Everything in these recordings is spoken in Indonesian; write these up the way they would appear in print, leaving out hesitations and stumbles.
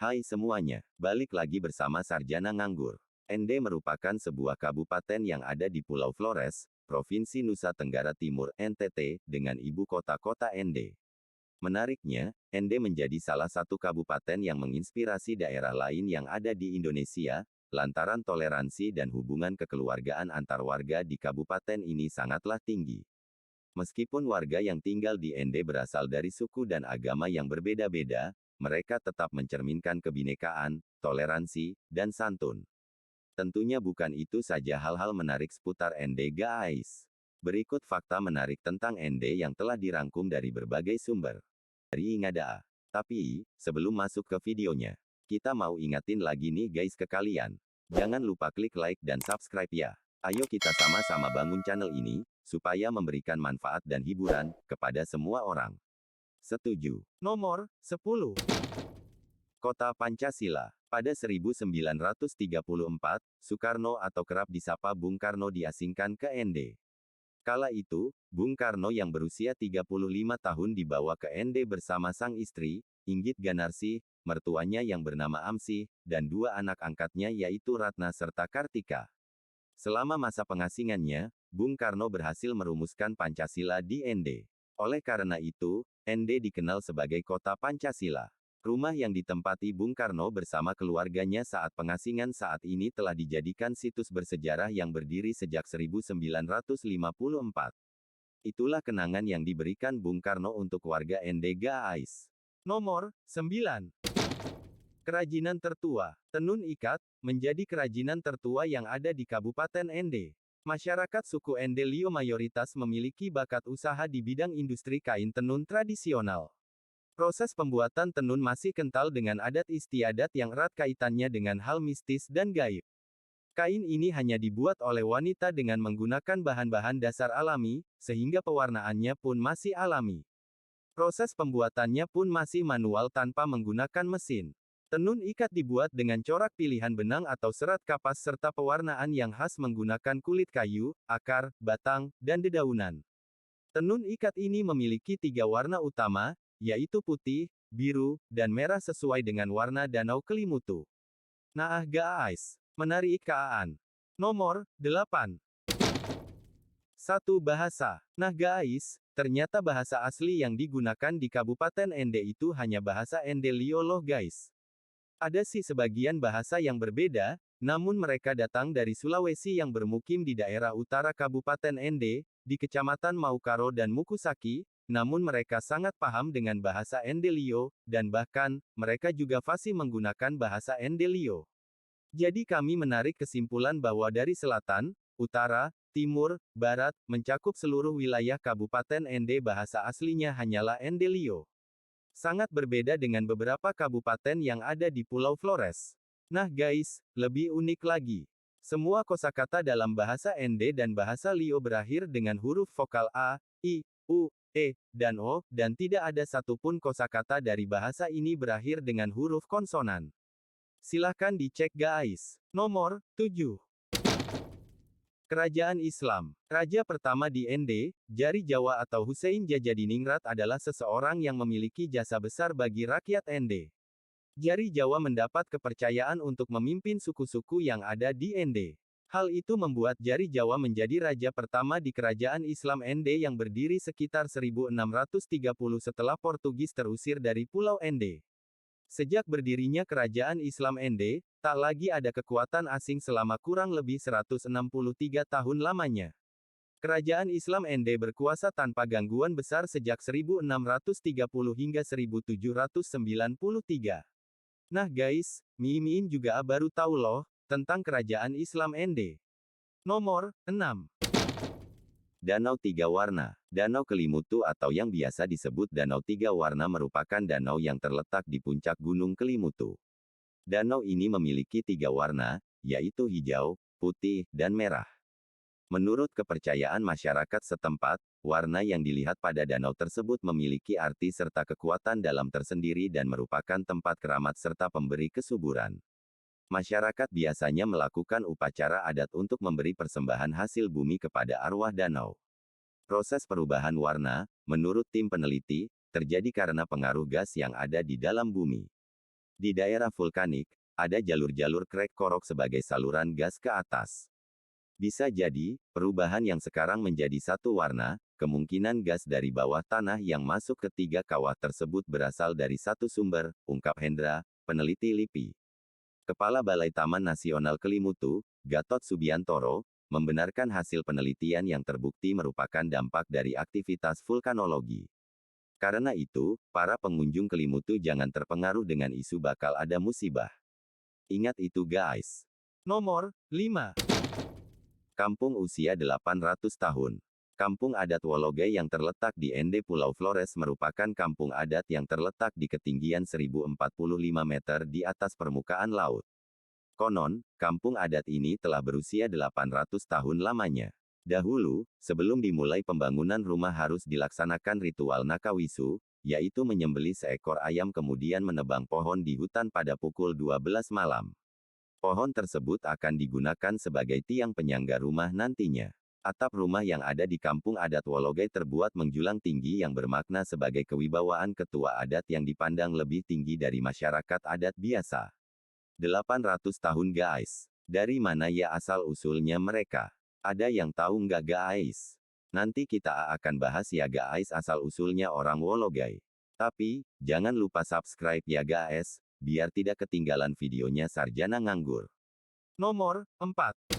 Hai semuanya, balik lagi bersama Sarjana Nganggur. Ende merupakan sebuah kabupaten yang ada di Pulau Flores, Provinsi Nusa Tenggara Timur (NTT), dengan ibu kota Ende. Menariknya, Ende menjadi salah satu kabupaten yang menginspirasi daerah lain yang ada di Indonesia, lantaran toleransi dan hubungan kekeluargaan antar warga di kabupaten ini sangatlah tinggi. Meskipun warga yang tinggal di Ende berasal dari suku dan agama yang berbeda-beda, mereka tetap mencerminkan kebinekaan, toleransi, dan santun. Tentunya bukan itu saja hal-hal menarik seputar Ende guys. Berikut fakta menarik tentang Ende yang telah dirangkum dari berbagai sumber. Dari Ingada. Tapi, sebelum masuk ke videonya, kita mau ingatin lagi nih guys ke kalian. Jangan lupa klik like dan subscribe ya. Ayo kita sama-sama bangun channel ini, supaya memberikan manfaat dan hiburan kepada semua orang. Setuju. Nomor 10. Kota Pancasila. Pada 1934, Soekarno atau kerap disapa Bung Karno diasingkan ke Ende. Kala itu, Bung Karno yang berusia 35 tahun dibawa ke Ende bersama sang istri, Inggit Ganarsi, mertuanya yang bernama Amsi, dan dua anak angkatnya yaitu Ratna serta Kartika. Selama masa pengasingannya, Bung Karno berhasil merumuskan Pancasila di Ende. Oleh karena itu, Ende dikenal sebagai Kota Pancasila. Rumah yang ditempati Bung Karno bersama keluarganya saat pengasingan saat ini telah dijadikan situs bersejarah yang berdiri sejak 1954. Itulah kenangan yang diberikan Bung Karno untuk warga Ende guys. Nomor 9. Kerajinan tertua. Tenun ikat, menjadi kerajinan tertua yang ada di Kabupaten Ende. Masyarakat suku Ende Lio mayoritas memiliki bakat usaha di bidang industri kain tenun tradisional. Proses pembuatan tenun masih kental dengan adat istiadat yang erat kaitannya dengan hal mistis dan gaib. Kain ini hanya dibuat oleh wanita dengan menggunakan bahan-bahan dasar alami, sehingga pewarnaannya pun masih alami. Proses pembuatannya pun masih manual tanpa menggunakan mesin. Tenun ikat dibuat dengan corak pilihan benang atau serat kapas serta pewarnaan yang khas menggunakan kulit kayu, akar, batang, dan dedaunan. Tenun ikat ini memiliki 3 warna utama, yaitu putih, biru, dan merah sesuai dengan warna Danau Kelimutu. Nah guys, menarik kan? Nomor 8. 1. Bahasa. Nah guys, ternyata bahasa asli yang digunakan di Kabupaten Ende itu hanya bahasa Ende Lio loh guys. Ada sih sebagian bahasa yang berbeda, namun mereka datang dari Sulawesi yang bermukim di daerah utara Kabupaten Ende, di Kecamatan Maukaro dan Mukusaki, namun mereka sangat paham dengan bahasa Ende Lio, dan bahkan, mereka juga fasih menggunakan bahasa Ende Lio. Jadi kami menarik kesimpulan bahwa dari selatan, utara, timur, barat, mencakup seluruh wilayah Kabupaten Ende bahasa aslinya hanyalah Ende Lio. Sangat berbeda dengan beberapa kabupaten yang ada di Pulau Flores. Nah guys, lebih unik lagi. Semua kosakata dalam bahasa Ende dan bahasa Lio berakhir dengan huruf vokal A, I, U, E, dan O, dan tidak ada satupun kosakata dari bahasa ini berakhir dengan huruf konsonan. Silahkan dicek guys. Nomor 7. Kerajaan Islam. Raja pertama di Ende, Jari Jawa atau Hussein Jajadiningrat adalah seseorang yang memiliki jasa besar bagi rakyat Ende. Jari Jawa mendapat kepercayaan untuk memimpin suku-suku yang ada di Ende. Hal itu membuat Jari Jawa menjadi raja pertama di kerajaan Islam Ende yang berdiri sekitar 1630 setelah Portugis terusir dari Pulau Ende. Sejak berdirinya kerajaan Islam Ende, tak lagi ada kekuatan asing selama kurang lebih 163 tahun lamanya. Kerajaan Islam Ende berkuasa tanpa gangguan besar sejak 1630 hingga 1793. Nah guys, Mimin juga baru tahu loh, tentang kerajaan Islam Ende. Nomor 6. Danau Tiga Warna. Danau Kelimutu atau yang biasa disebut Danau Tiga Warna merupakan danau yang terletak di puncak Gunung Kelimutu. Danau ini memiliki 3 warna, yaitu hijau, putih, dan merah. Menurut kepercayaan masyarakat setempat, warna yang dilihat pada danau tersebut memiliki arti serta kekuatan dalam tersendiri dan merupakan tempat keramat serta pemberi kesuburan. Masyarakat biasanya melakukan upacara adat untuk memberi persembahan hasil bumi kepada arwah danau. Proses perubahan warna, menurut tim peneliti, terjadi karena pengaruh gas yang ada di dalam bumi. Di daerah vulkanik, ada jalur-jalur krek korok sebagai saluran gas ke atas. Bisa jadi, perubahan yang sekarang menjadi satu warna, kemungkinan gas dari bawah tanah yang masuk ke tiga kawah tersebut berasal dari satu sumber, ungkap Hendra, peneliti LIPI. Kepala Balai Taman Nasional Kelimutu, Gatot Subiantoro, membenarkan hasil penelitian yang terbukti merupakan dampak dari aktivitas vulkanologi. Karena itu, para pengunjung Kelimutu jangan terpengaruh dengan isu bakal ada musibah. Ingat itu guys. Nomor 5. Kampung usia 800 tahun. Kampung adat Wologai yang terletak di Ende Pulau Flores merupakan kampung adat yang terletak di ketinggian 1045 meter di atas permukaan laut. Konon, kampung adat ini telah berusia 800 tahun lamanya. Dahulu, sebelum dimulai pembangunan rumah harus dilaksanakan ritual Nakawisu, yaitu menyembelih seekor ayam kemudian menebang pohon di hutan pada pukul 12 malam. Pohon tersebut akan digunakan sebagai tiang penyangga rumah nantinya. Atap rumah yang ada di kampung adat Wologai terbuat menjulang tinggi yang bermakna sebagai kewibawaan ketua adat yang dipandang lebih tinggi dari masyarakat adat biasa. 800 tahun guys. Dari mana ya asal-usulnya mereka? Ada yang tahu nggak guys? Nanti kita akan bahas ya guys asal-usulnya orang Wologai. Tapi, jangan lupa subscribe ya guys, biar tidak ketinggalan videonya Sarjana Nganggur. Nomor 4.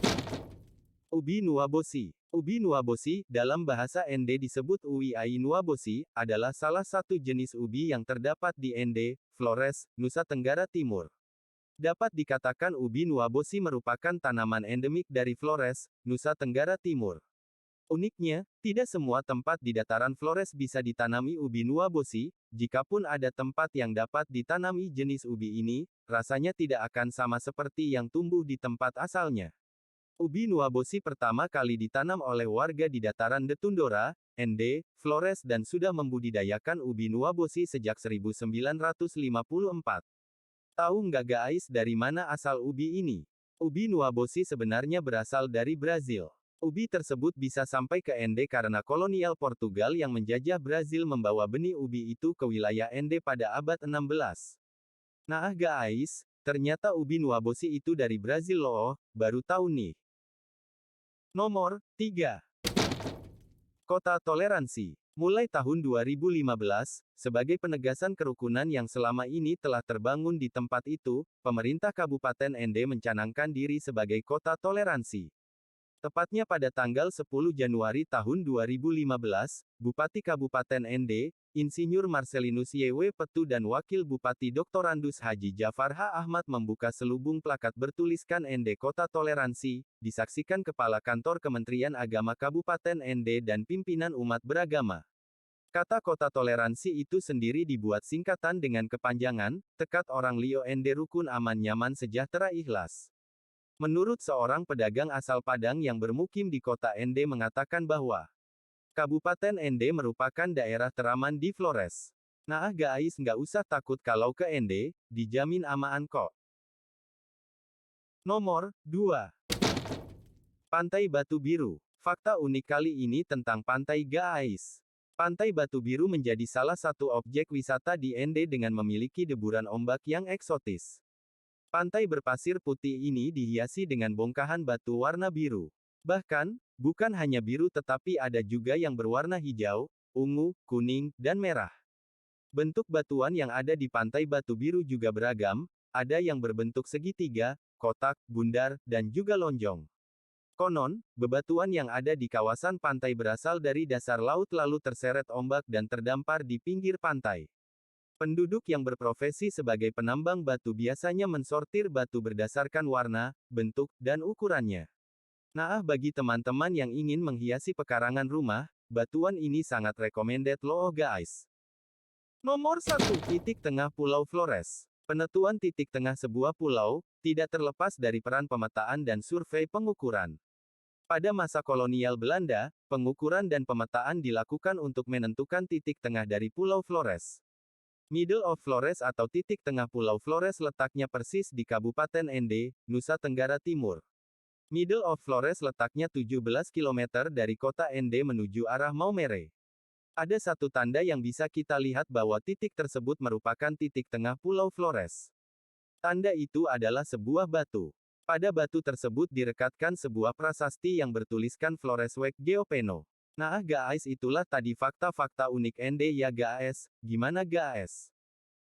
Ubi Nuwabosi. Ubi Nuwabosi, dalam bahasa Ende disebut Uwi Ai Nuwabosi, adalah salah satu jenis ubi yang terdapat di Ende, Flores, Nusa Tenggara Timur. Dapat dikatakan ubi Nuwabosi merupakan tanaman endemik dari Flores, Nusa Tenggara Timur. Uniknya, tidak semua tempat di dataran Flores bisa ditanami ubi Nuwabosi. Jikapun ada tempat yang dapat ditanami jenis ubi ini, rasanya tidak akan sama seperti yang tumbuh di tempat asalnya. Ubi Nuwabosi pertama kali ditanam oleh warga di dataran Detundora, Ende, Flores dan sudah membudidayakan ubi Nuwabosi sejak 1954. Tahu nggak guys dari mana asal ubi ini? Ubi Nuwabosi sebenarnya berasal dari Brazil. Ubi tersebut bisa sampai ke Ende karena kolonial Portugal yang menjajah Brazil membawa benih ubi itu ke wilayah Ende pada abad 16. Nah guys, ternyata ubi Nuwabosi itu dari Brazil loh, baru tahu nih. Nomor 3. Kota Toleransi. Mulai tahun 2015, sebagai penegasan kerukunan yang selama ini telah terbangun di tempat itu, pemerintah Kabupaten Ende mencanangkan diri sebagai kota toleransi. Tepatnya pada tanggal 10 Januari tahun 2015, Bupati Kabupaten Ende, Insinyur Marcelinus Y.W. Petu dan Wakil Bupati Dr. Andus Haji Jafar H. Ahmad membuka selubung plakat bertuliskan Ende Kota Toleransi, disaksikan Kepala Kantor Kementerian Agama Kabupaten Ende dan pimpinan umat beragama. Kata kota toleransi itu sendiri dibuat singkatan dengan kepanjangan, Tekat Orang Lio Ende Rukun Aman Nyaman Sejahtera Ikhlas. Menurut seorang pedagang asal Padang yang bermukim di kota Ende mengatakan bahwa Kabupaten Ende merupakan daerah teraman di Flores. Nah guys nggak usah takut kalau ke Ende, dijamin aman kok. Nomor 2. Pantai Batu Biru. Fakta unik kali ini tentang pantai guys. Pantai Batu Biru menjadi salah satu objek wisata di Ende dengan memiliki deburan ombak yang eksotis. Pantai berpasir putih ini dihiasi dengan bongkahan batu warna biru. Bahkan, bukan hanya biru tetapi ada juga yang berwarna hijau, ungu, kuning, dan merah. Bentuk batuan yang ada di Pantai Batu Biru juga beragam, ada yang berbentuk segitiga, kotak, bundar, dan juga lonjong. Konon, bebatuan yang ada di kawasan pantai berasal dari dasar laut lalu terseret ombak dan terdampar di pinggir pantai. Penduduk yang berprofesi sebagai penambang batu biasanya mensortir batu berdasarkan warna, bentuk, dan ukurannya. Nah, bagi teman-teman yang ingin menghiasi pekarangan rumah, batuan ini sangat recommended loh guys. Nomor 1. Titik tengah Pulau Flores. Penentuan titik tengah sebuah pulau, tidak terlepas dari peran pemetaan dan survei pengukuran. Pada masa kolonial Belanda, pengukuran dan pemetaan dilakukan untuk menentukan titik tengah dari Pulau Flores. Middle of Flores atau titik tengah Pulau Flores letaknya persis di Kabupaten Ende, Nusa Tenggara Timur. Middle of Flores letaknya 17 km dari kota Ende menuju arah Maumere. Ada satu tanda yang bisa kita lihat bahwa titik tersebut merupakan titik tengah Pulau Flores. Tanda itu adalah sebuah batu. Pada batu tersebut direkatkan sebuah prasasti yang bertuliskan Floresweg Geopeno. Nah guys, itulah tadi fakta-fakta unik Ende ya guys. Gimana guys?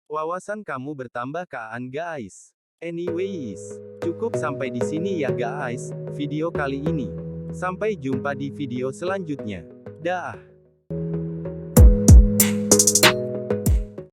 Wawasan kamu bertambah kan guys? Anyways, cukup sampai di sini ya guys, video kali ini. Sampai jumpa di video selanjutnya. Dah.